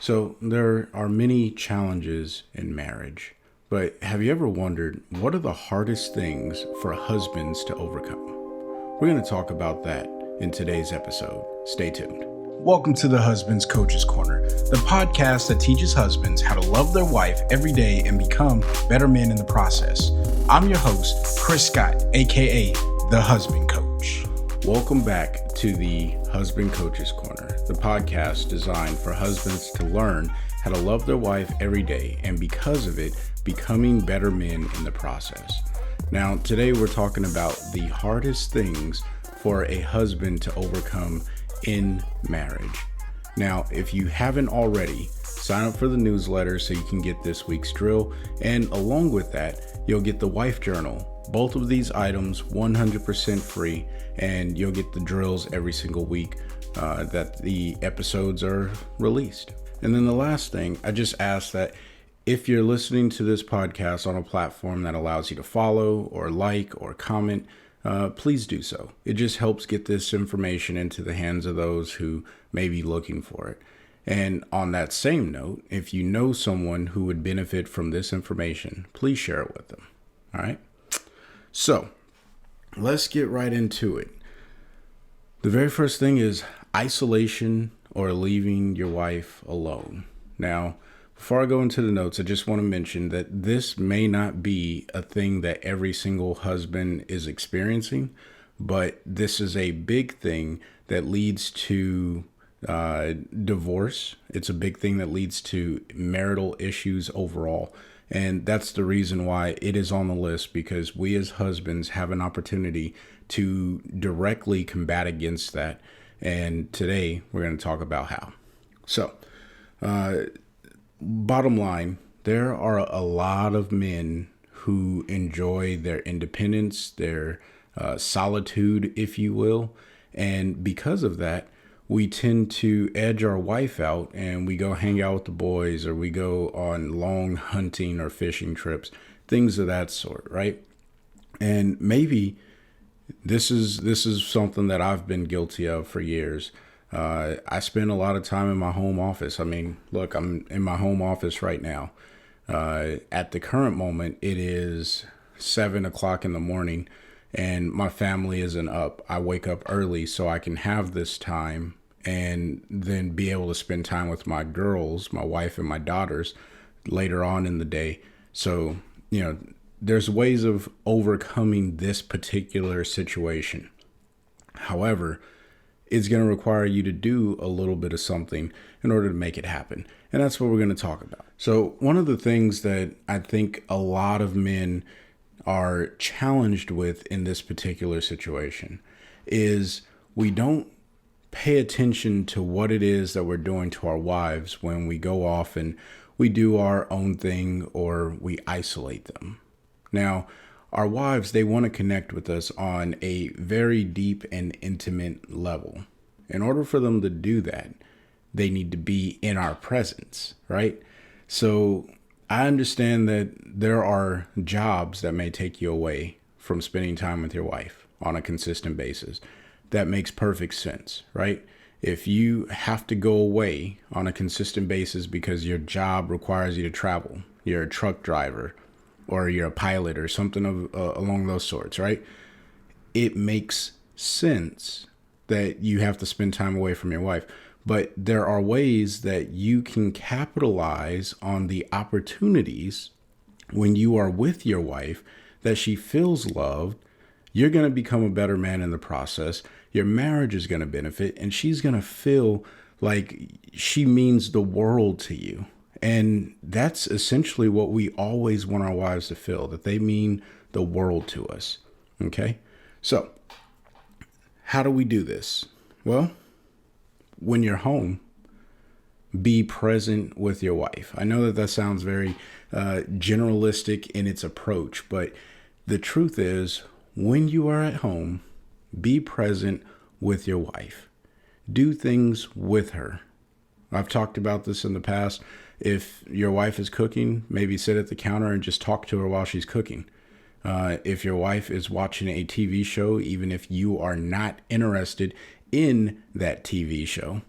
So there are many challenges in marriage, but have you ever wondered what are the hardest things for husbands to overcome? We're going to talk about that in today's episode. Stay tuned. Welcome to the Husband's Coach's Corner, the podcast that teaches husbands how to love their wife every day and become better men in the process. I'm your host, Chris Scott, aka the Husband Coach. Welcome back to the Husband Coach's Corner, the podcast designed for husbands to learn how to love their wife every day and because of it, becoming better men in the process. Now, today we're talking about the hardest things for a husband to overcome in marriage. Now, if you haven't already, sign up for the newsletter so you can get this week's drill, and along with that, you'll get the Wife Journal. Both of these items 100% free, and you'll get the drills every single week that the episodes are released. And then the last thing, I just ask that if you're listening to this podcast on a platform that allows you to follow or like or comment, please do so. It just helps get this information into the hands of those who may be looking for it. And on that same note, if you know someone who would benefit from this information, please share it with them. All right. So let's get right into it. The very first thing is isolation or leaving your wife alone. Now, before I go into the notes, I just want to mention that this may not be a thing that every single husband is experiencing, but this is a big thing that leads to divorce. It's a big thing that leads to marital issues overall. And that's the reason why it is on the list, because we as husbands have an opportunity to directly combat against that. And today we're going to talk about how. So, bottom line, there are a lot of men who enjoy their independence, their solitude, if you will. And because of that, we tend to edge our wife out and we go hang out with the boys, or we go on long hunting or fishing trips, things of that sort, right? And maybe this is something that I've been guilty of for years. I spend a lot of time in my home office. I mean, look, I'm in my home office right now. At the current moment, it is 7:00 in the morning and my family isn't up. I wake up early so I can have this time and then be able to spend time with my girls, my wife and my daughters later on in the day. So, there's ways of overcoming this particular situation. However, it's going to require you to do a little bit of something in order to make it happen. And that's what we're going to talk about. So one of the things that I think a lot of men are challenged with in this particular situation is we don't pay attention to what it is that we're doing to our wives when we go off and we do our own thing or we isolate them. Now, our wives, they want to connect with us on a very deep and intimate level. In order for them to do that, they need to be in our presence, right? So I understand that there are jobs that may take you away from spending time with your wife on a consistent basis. That makes perfect sense, right? If you have to go away on a consistent basis because your job requires you to travel, you're a truck driver, or you're a pilot or something along those sorts, right? It makes sense that you have to spend time away from your wife. But there are ways that you can capitalize on the opportunities when you are with your wife, that she feels loved. You're going to become a better man in the process. Your marriage is going to benefit, and she's going to feel like she means the world to you. And that's essentially what we always want our wives to feel, that they mean the world to us. Okay? So, how do we do this? Well, when you're home, be present with your wife. I know that sounds very generalistic in its approach, but the truth is, when you are at home, be present with your wife. Do things with her. I've talked about this in the past. If your wife is cooking, maybe sit at the counter and just talk to her while she's cooking. If your wife is watching a TV show, even if you are not interested in that TV show,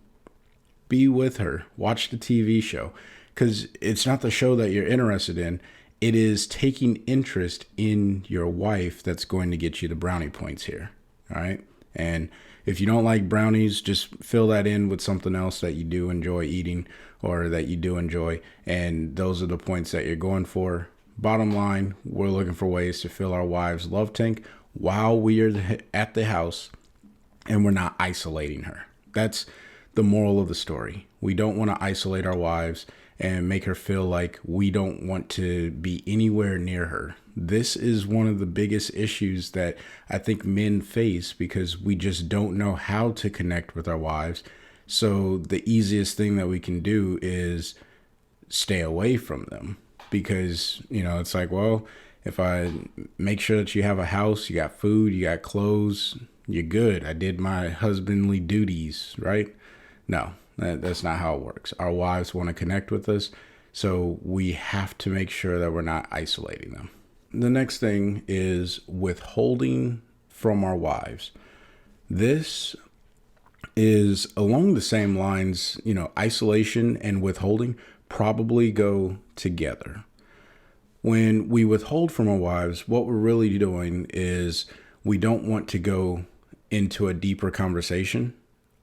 be with her, watch the TV show, because it's not the show that you're interested in. It is taking interest in your wife that's going to get you the brownie points here. All right. And if you don't like brownies, just fill that in with something else that you do enjoy eating or that you do enjoy. And those are the points that you're going for. Bottom line, we're looking for ways to fill our wives' love tank while we are at the house and we're not isolating her. That's the moral of the story. We don't want to isolate our wives and make her feel like we don't want to be anywhere near her. This is one of the biggest issues that I think men face because we just don't know how to connect with our wives. So the easiest thing that we can do is stay away from them because, it's like, well, if I make sure that you have a house, you got food, you got clothes, you're good. I did my husbandly duties, right? No, that's not how it works. Our wives want to connect with us, so we have to make sure that we're not isolating them. The next thing is withholding from our wives. This is along the same lines, isolation and withholding probably go together. When we withhold from our wives, what we're really doing is we don't want to go into a deeper conversation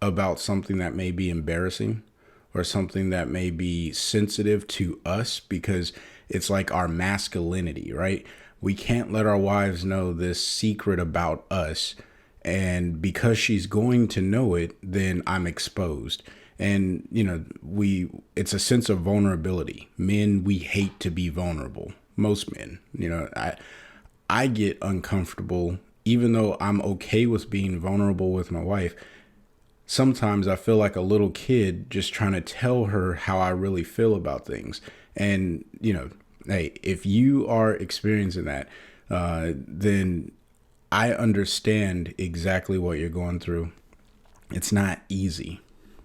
about something that may be embarrassing or something that may be sensitive to us because it's like our masculinity, right? We can't let our wives know this secret about us. And because she's going to know it, then I'm exposed. And, it's a sense of vulnerability. Men, we hate to be vulnerable. Most men, I get uncomfortable, even though I'm okay with being vulnerable with my wife. Sometimes I feel like a little kid just trying to tell her how I really feel about things. And, hey, if you are experiencing that, then I understand exactly what you're going through. It's not easy,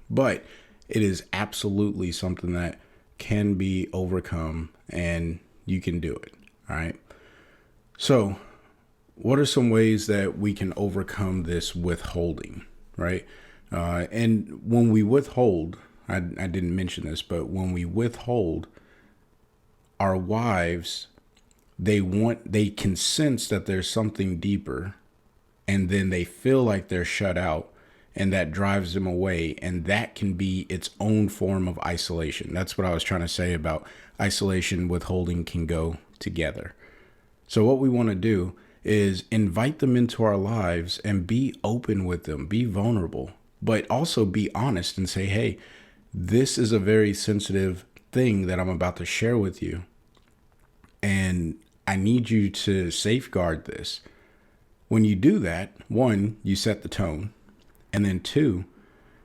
but it is absolutely something that can be overcome and you can do it. All right. So what are some ways that we can overcome this withholding, right? And when we withhold, I didn't mention this, but when we withhold, our wives, they can sense that there's something deeper, and then they feel like they're shut out, and that drives them away, and that can be its own form of isolation. That's what I was trying to say about isolation. Withholding can go together. So what we want to do is invite them into our lives and be open with them, be vulnerable, but also be honest and say, hey, this is a very sensitive thing that I'm about to share with you. And I need you to safeguard this. When you do that, one, you set the tone. And then two,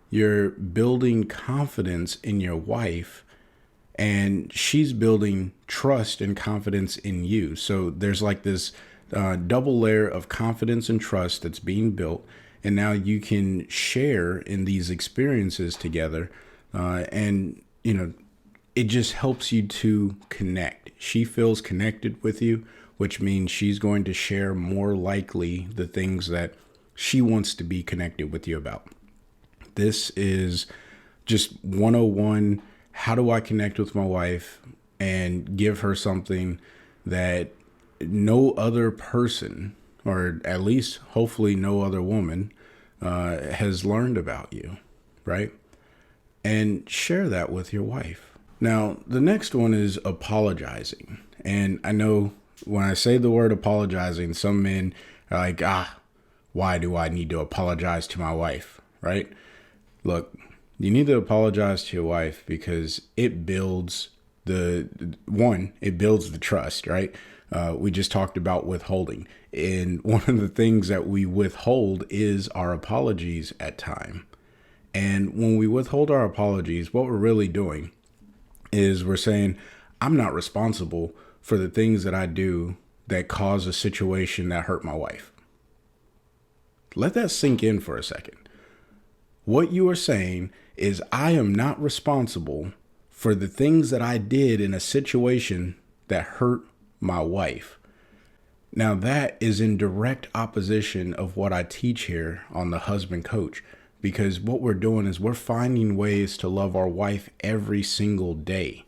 you're building confidence in your wife, and she's building trust and confidence in you. So there's like this double layer of confidence and trust that's being built. And now you can share in these experiences together. And it just helps you to connect. She feels connected with you, which means she's going to share more likely the things that she wants to be connected with you about. This is just 101. How do I connect with my wife and give her something that no other person, or at least hopefully no other woman, has learned about you, right? And share that with your wife. Now, the next one is apologizing. And I know when I say the word apologizing, some men are like, why do I need to apologize to my wife, right? Look, you need to apologize to your wife because it builds it builds the trust, right? We just talked about withholding. And one of the things that we withhold is our apologies at time. And when we withhold our apologies, what we're really doing is we're saying, I'm not responsible for the things that I do that cause a situation that hurt my wife. Let that sink in for a second. What you are saying is I am not responsible for the things that I did in a situation that hurt my wife. Now that is in direct opposition of what I teach here on the Husband Coach. because what we're doing is we're finding ways to love our wife every single day.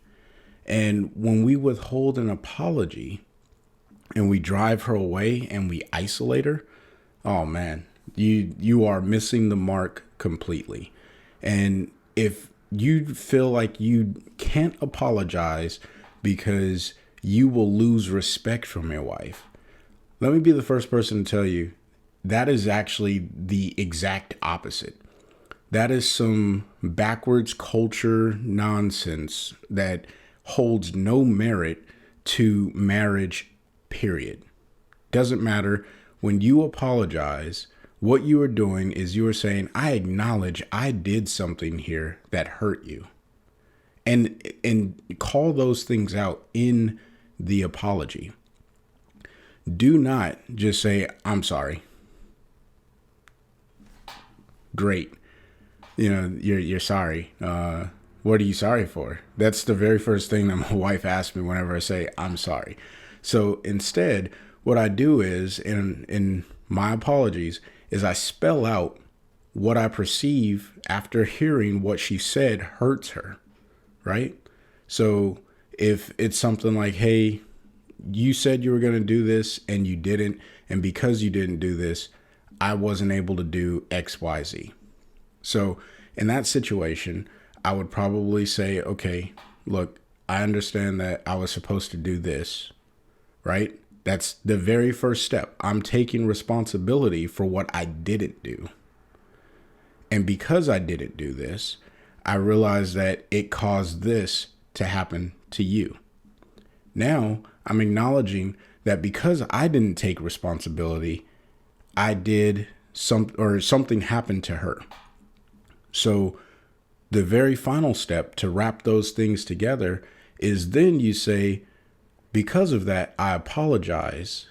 And when we withhold an apology and we drive her away and we isolate her, oh man, you are missing the mark completely. And if you feel like you can't apologize because you will lose respect from your wife, let me be the first person to tell you that is actually the exact opposite. That is some backwards culture nonsense that holds no merit to marriage, period. Doesn't matter. When you apologize, what you are doing is you are saying, I acknowledge I did something here that hurt you. And call those things out in the apology. Do not just say, I'm sorry. Great. You're sorry. What are you sorry for? That's the very first thing that my wife asks me whenever I say I'm sorry. So instead, what I do is in my apologies is I spell out what I perceive after hearing what she said hurts her, right? So if it's something like, hey, you said you were going to do this and you didn't, and because you didn't do this, I wasn't able to do X, Y, Z. So in that situation, I would probably say, okay, look, I understand that I was supposed to do this, right? That's the very first step. I'm taking responsibility for what I didn't do. And because I didn't do this, I realized that it caused this to happen to you. Now I'm acknowledging that because I didn't take responsibility, I did something happened to her. So the very final step to wrap those things together is then you say, because of that, I apologize.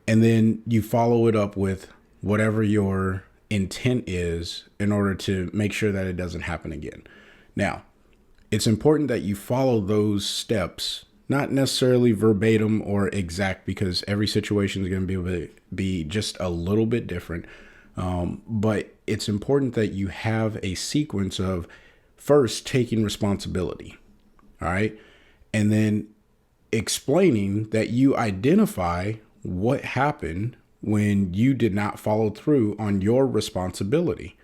And then you follow it up with whatever your intent is in order to make sure that it doesn't happen again. Now, it's important that you follow those steps, not necessarily verbatim or exact, because every situation is going to be just a little bit different. But it's important that you have a sequence of first taking responsibility. All right. And then explaining that you identify what happened when you did not follow through on your responsibility,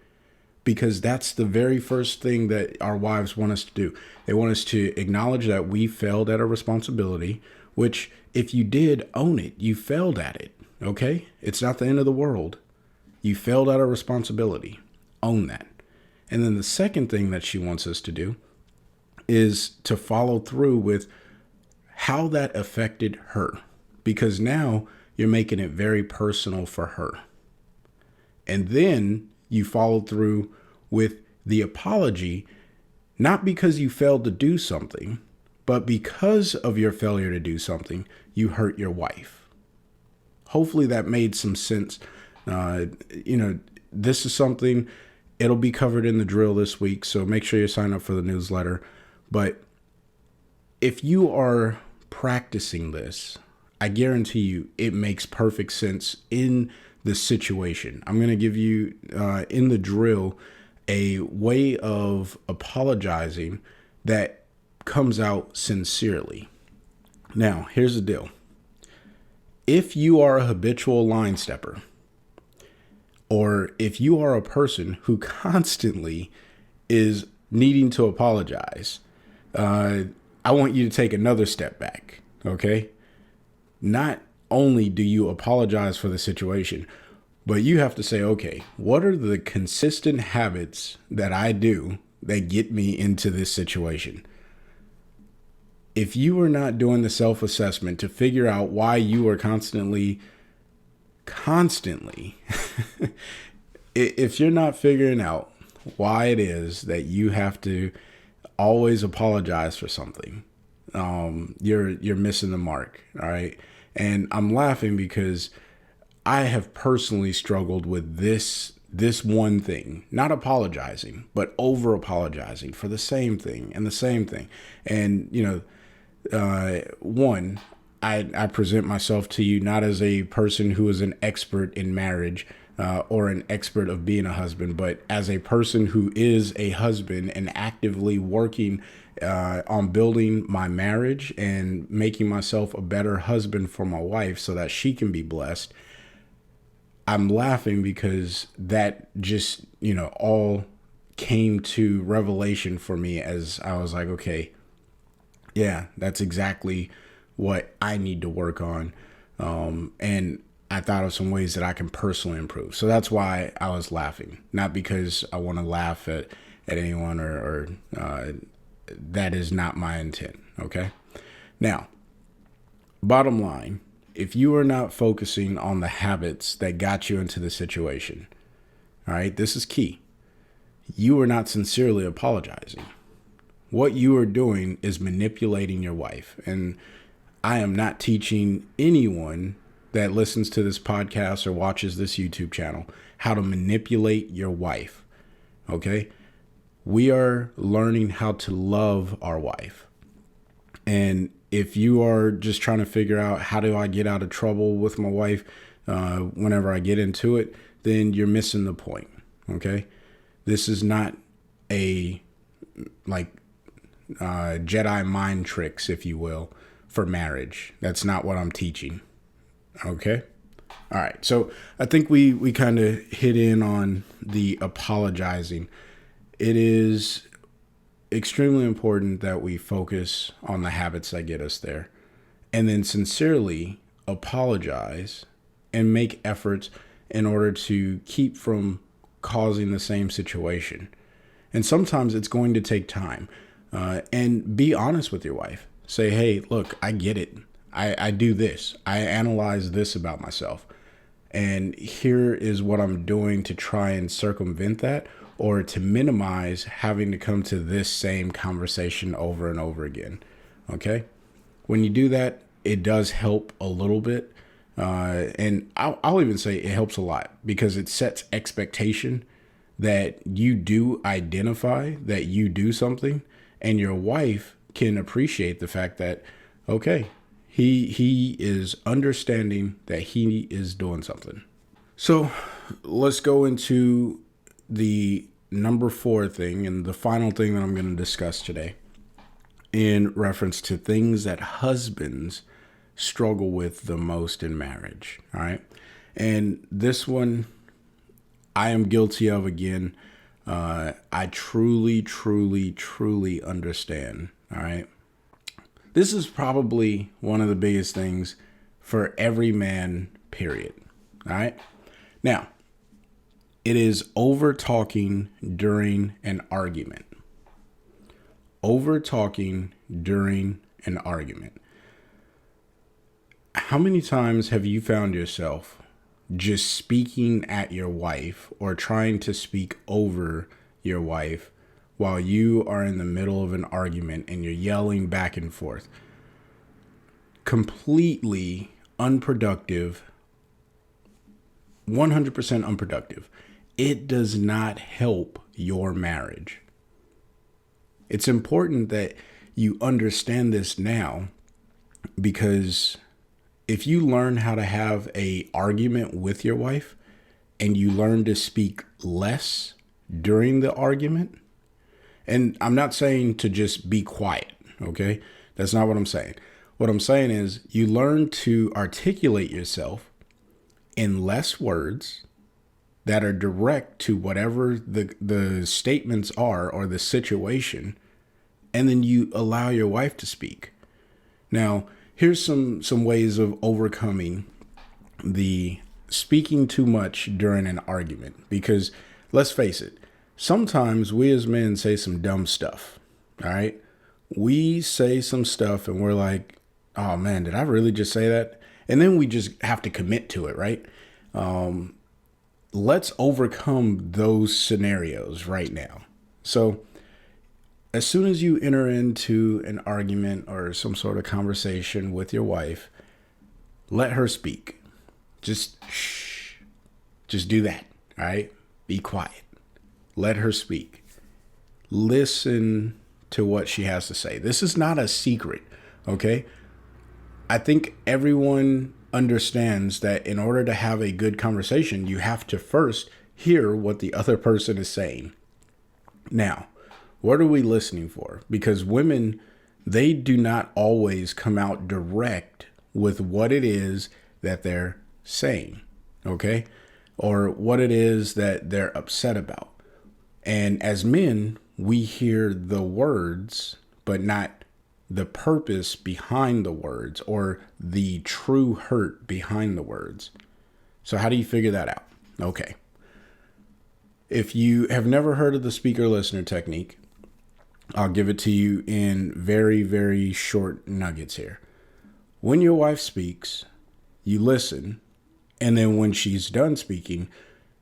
because that's the very first thing that our wives want us to do. They want us to acknowledge that we failed at our responsibility, which if you did, own it. You failed at it. Okay. It's not the end of the world. You failed at a responsibility. Own that. And then the second thing that she wants us to do is to follow through with how that affected her, because now you're making it very personal for her. And then you follow through with the apology, not because you failed to do something, but because of your failure to do something, you hurt your wife. Hopefully that made some sense. This is something, it'll be covered in the drill this week, so make sure you sign up for the newsletter. But if you are practicing this, I guarantee you it makes perfect sense in the situation. I'm going to give you, in the drill, a way of apologizing that comes out sincerely. Now, here's the deal. If you are a habitual line stepper, or if you are a person who constantly is needing to apologize, I want you to take another step back, okay? Not only do you apologize for the situation, but you have to say, okay, what are the consistent habits that I do that get me into this situation? If you are not doing the self-assessment to figure out why you are constantly, if you're not figuring out why it is that you have to always apologize for something, you're missing the mark. All right. And I'm laughing because I have personally struggled with this one thing, not apologizing, but over apologizing for the same thing and the same thing. And, I present myself to you not as a person who is an expert in marriage. or an expert of being a husband, but as a person who is a husband and actively working on building my marriage and making myself a better husband for my wife so that she can be blessed, I'm laughing because that just, all came to revelation for me as I was like, okay, yeah, that's exactly what I need to work on. And I thought of some ways that I can personally improve. So that's why I was laughing, not because I want to laugh at anyone or that is not my intent. Okay. Now, bottom line, if you are not focusing on the habits that got you into the situation, all right, this is key. You are not sincerely apologizing. What you are doing is manipulating your wife. And I am not teaching anyone that listens to this podcast or watches this YouTube channel how to manipulate your wife. Okay? We are learning how to love our wife. And if you are just trying to figure out how do I get out of trouble with my wife whenever I get into it, then you're missing the point. Okay? This is not a Jedi mind tricks, if you will, for marriage. That's not what I'm teaching. Okay? All right. So I think we kind of hit in on the apologizing. It is extremely important that we focus on the habits that get us there and then sincerely apologize and make efforts in order to keep from causing the same situation. And sometimes it's going to take time. And be honest with your wife. Say, hey, look, I get it. I do this. I analyze this about myself. And here is what I'm doing to try and circumvent that or to minimize having to come to this same conversation over and over again. Okay? When you do that, it does help a little bit. And I'll even say it helps a lot because it sets expectation that you do identify that you do something, and your wife can appreciate the fact that, okay, he is understanding that he is doing something. So let's go into the number 4 thing and the final thing that I'm going to discuss today in reference to things that husbands struggle with the most in marriage. All right. And this one I am guilty of again. I truly understand. All right. This is probably one of the biggest things for every man, period. All right. Now, it is over talking during an argument. Over talking during an argument. How many times have you found yourself just speaking at your wife or trying to speak over your wife while you are in the middle of an argument and you're yelling back and forth? Completely unproductive, 100% unproductive. It does not help your marriage. It's important that you understand this now, because if you learn how to have an argument with your wife and you learn to speak less during the argument, and I'm not saying to just be quiet, okay? That's not what I'm saying. What I'm saying is you learn to articulate yourself in less words that are direct to whatever the statements are or the situation, and then you allow your wife to speak. Now, here's some ways of overcoming the speaking too much during an argument, because let's face it, sometimes we as men say some dumb stuff. All right. We say some stuff and we're like, oh man, did I really just say that? And then we just have to commit to it. Right. Let's overcome those scenarios right now. So as soon as you enter into an argument or some sort of conversation with your wife, let her speak. Just shh. Just do that. All right. Be quiet. Let her speak. Listen to what she has to say. This is not a secret. Okay. I think everyone understands that in order to have a good conversation, you have to first hear what the other person is saying. Now, what are we listening for? Because women, they do not always come out direct with what it is that they're saying, okay? Or what it is that they're upset about. And as men, we hear the words, but not the purpose behind the words or the true hurt behind the words. So how do you figure that out? Okay. If you have never heard of the speaker listener technique, I'll give it to you in very, very short nuggets here. When your wife speaks, you listen, and then when she's done speaking,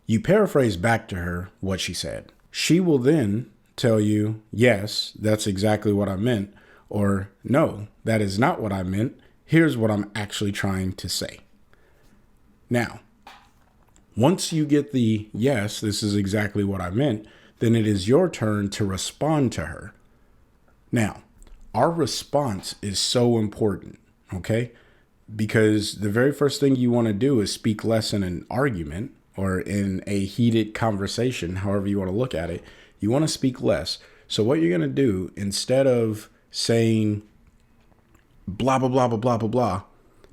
you paraphrase back to her what she said. She will then tell you, yes, that's exactly what I meant, or no, that is not what I meant. Here's what I'm actually trying to say. Now, once you get the yes, this is exactly what I meant, then it is your turn to respond to her. Now, our response is so important, okay? Because the very first thing you want to do is speak less in an argument or in a heated conversation, however you want to look at it. You want to speak less. So what you're going to do, instead of saying blah, blah, blah, blah, blah, blah, blah,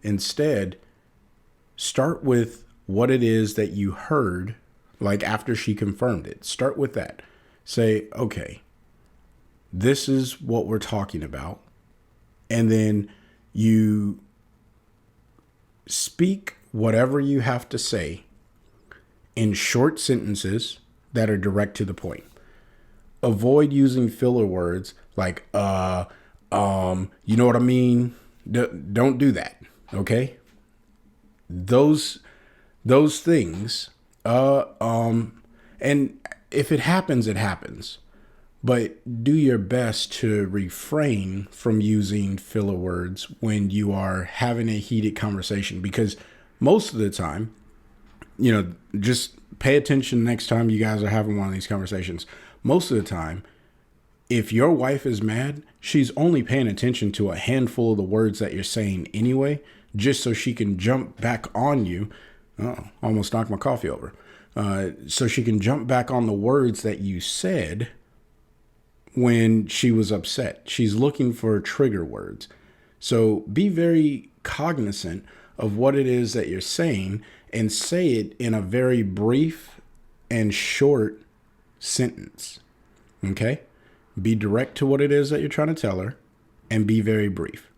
instead, start with what it is that you heard, like after she confirmed it. Start with that. Say, okay, this is what we're talking about. And then you speak whatever you have to say in short sentences that are direct to the point. Avoid using filler words like, you know what I mean? Don't do that. Okay. Those things, and if it happens, it happens. But do your best to refrain from using filler words when you are having a heated conversation, because most of the time, just pay attention next time you guys are having one of these conversations. Most of the time, if your wife is mad, she's only paying attention to a handful of the words that you're saying anyway, just so she can jump back on you. Oh, almost knocked my coffee over. So she can jump back on the words that you said when she was upset. She's looking for trigger words. So be very cognizant of what it is that you're saying and say it in a very brief and short sentence. Okay? Be direct to what it is that you're trying to tell her and be very brief.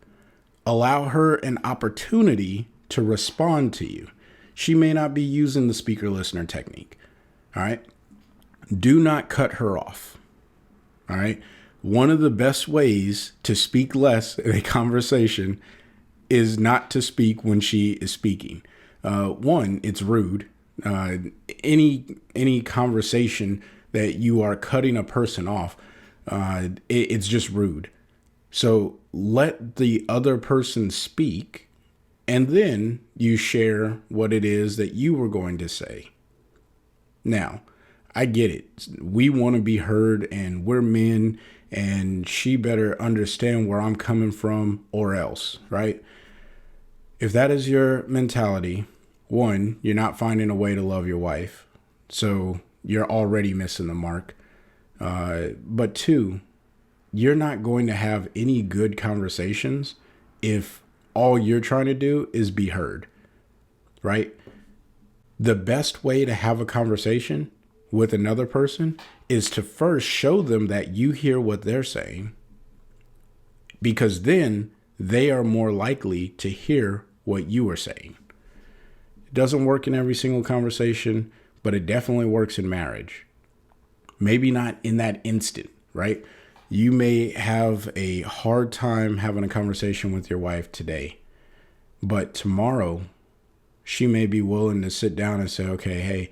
Allow her an opportunity to respond to you. She may not be using the speaker listener technique. All right? Do not cut her off. All right. One of the best ways to speak less in a conversation is not to speak when she is speaking. One, it's rude. Any conversation that you are cutting a person off, it's just rude. So let the other person speak, and then you share what it is that you were going to say. Now, I get it. We want to be heard, and we're men, and she better understand where I'm coming from or else, right? If that is your mentality, one, you're not finding a way to love your wife, so you're already missing the mark. But two, you're not going to have any good conversations if all you're trying to do is be heard, right? The best way to have a conversation with another person is to first show them that you hear what they're saying, because then they are more likely to hear what you are saying. It doesn't work in every single conversation, but it definitely works in marriage. Maybe not in that instant, right? You may have a hard time having a conversation with your wife today, but tomorrow she may be willing to sit down and say, okay, hey,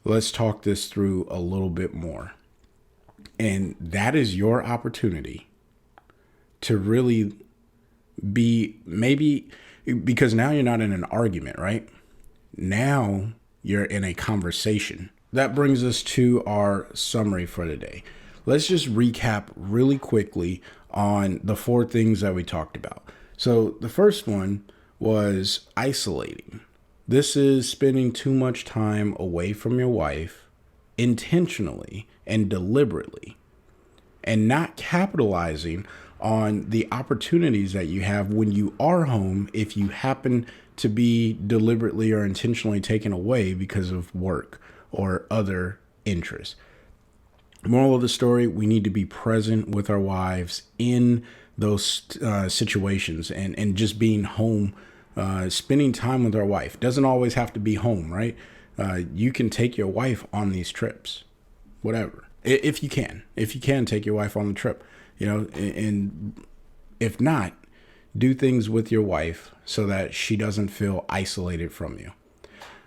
let's talk this through a little bit more. And that is your opportunity to really be, maybe, because now you're not in an argument, right? Now you're in a conversation. That brings us to our summary for today. Let's just recap really quickly on the 4 things that we talked about. So the first one was isolating. This is spending too much time away from your wife intentionally and deliberately, and not capitalizing on the opportunities that you have when you are home if you happen to be deliberately or intentionally taken away because of work or other interests. Moral of the story, we need to be present with our wives in those situations, and just being home, spending time with our wife. Doesn't always have to be home, right? You can take your wife on these trips, whatever. If you can take your wife on the trip, and if not, do things with your wife so that she doesn't feel isolated from you.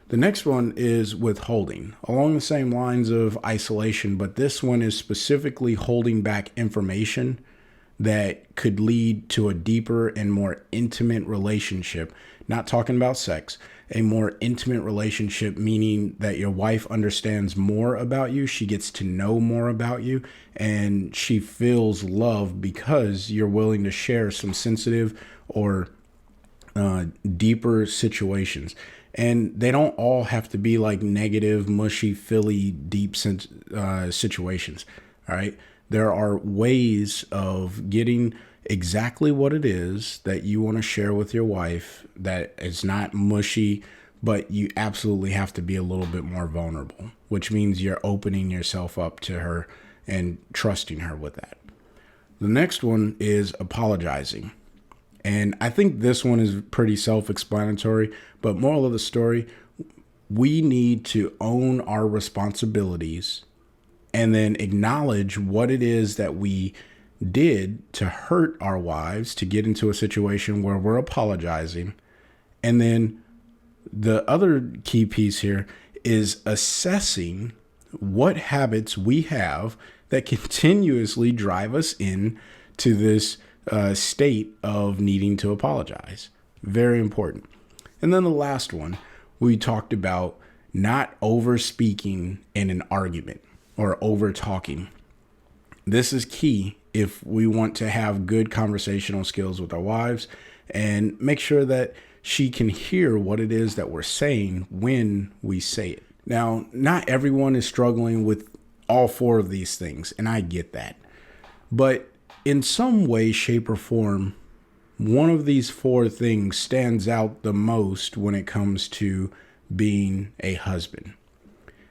The next one is withholding, along the same lines of isolation, but this one is specifically holding back information that could lead to a deeper and more intimate relationship. Not talking about sex, a more intimate relationship, meaning that your wife understands more about you, she gets to know more about you, and she feels love because you're willing to share some sensitive or deeper situations. And they don't all have to be like negative, mushy, filly, deep situations. All right. There are ways of getting exactly what it is that you want to share with your wife that is not mushy, but you absolutely have to be a little bit more vulnerable, which means you're opening yourself up to her and trusting her with that. The next one is apologizing. And I think this one is pretty self-explanatory, but moral of the story, we need to own our responsibilities and then acknowledge what it is that we did to hurt our wives to get into a situation where we're apologizing. And then the other key piece here is assessing what habits we have that continuously drive us into this state of needing to apologize. Very important. And then the last one, we talked about not over speaking in an argument or over talking. This is key if we want to have good conversational skills with our wives and make sure that she can hear what it is that we're saying when we say it. Now, not everyone is struggling with all four of these things, and I get that. But in some way, shape, or form, one of these four things stands out the most when it comes to being a husband.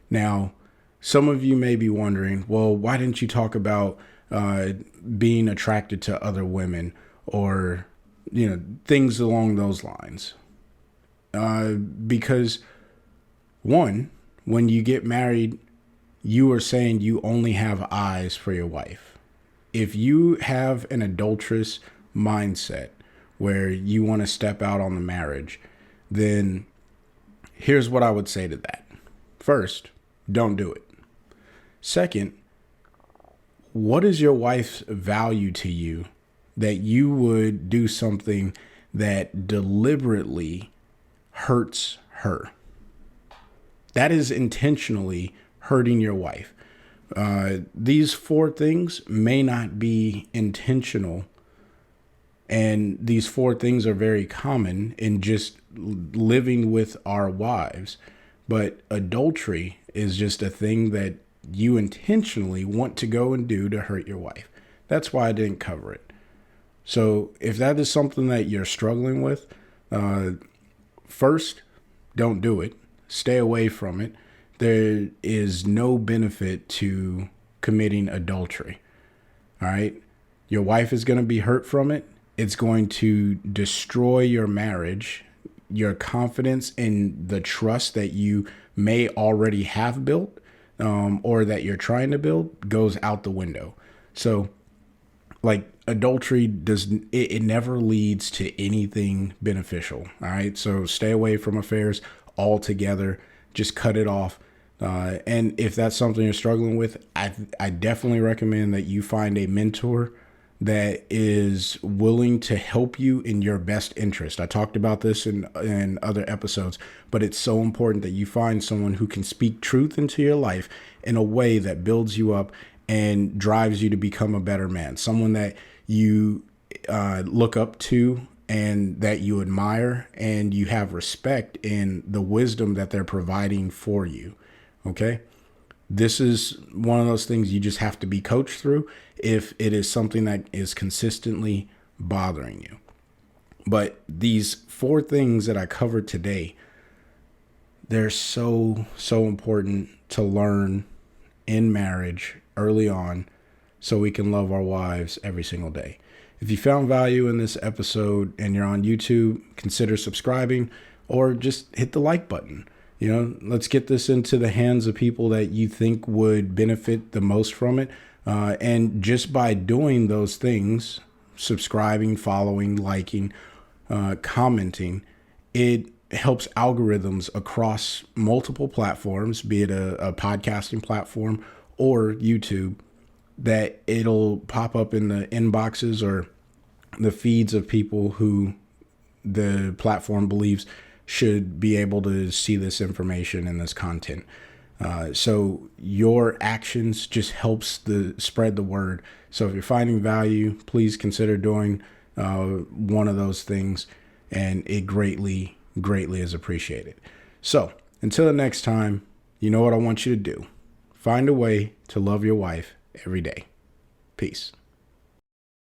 Now, some of you may be wondering, well, why didn't you talk about being attracted to other women or, things along those lines? Because one, when you get married, you are saying you only have eyes for your wife. If you have an adulterous mindset where you want to step out on the marriage, then here's what I would say to that. First, don't do it. Second, what is your wife's value to you that you would do something that deliberately hurts her? That is intentionally hurting your wife. These four things may not be intentional, and these four things are very common in just living with our wives. But adultery is just a thing that you intentionally want to go and do to hurt your wife. That's why I didn't cover it. So if that is something that you're struggling with, first, don't do it. Stay away from it. There is no benefit to committing adultery. All right. Your wife is going to be hurt from it. It's going to destroy your marriage. Your confidence in the trust that you may already have built, or that you're trying to build, goes out the window. So like adultery it never leads to anything beneficial. All right. So stay away from affairs altogether. Just cut it off. And if that's something you're struggling with, I definitely recommend that you find a mentor that is willing to help you in your best interest. I talked about this in other episodes, but it's so important that you find someone who can speak truth into your life in a way that builds you up and drives you to become a better man. Someone that you look up to and that you admire and you have respect in the wisdom that they're providing for you. Okay. This is one of those things you just have to be coached through if it is something that is consistently bothering you. But these 4 things that I covered today, they're so important to learn in marriage early on so we can love our wives every single day. If you found value in this episode and you're on YouTube, consider subscribing or just hit the like button. Let's get this into the hands of people that you think would benefit the most from it. And just by doing those things, subscribing, following, liking, commenting, it helps algorithms across multiple platforms, be it a podcasting platform or YouTube, that it'll pop up in the inboxes or the feeds of people who the platform believes should be able to see this information and this content. So your actions just helps spread the word. So if you're finding value, please consider doing one of those things, and it greatly is appreciated. So until the next time, you know what I want you to do. Find a way to love your wife every day. Peace.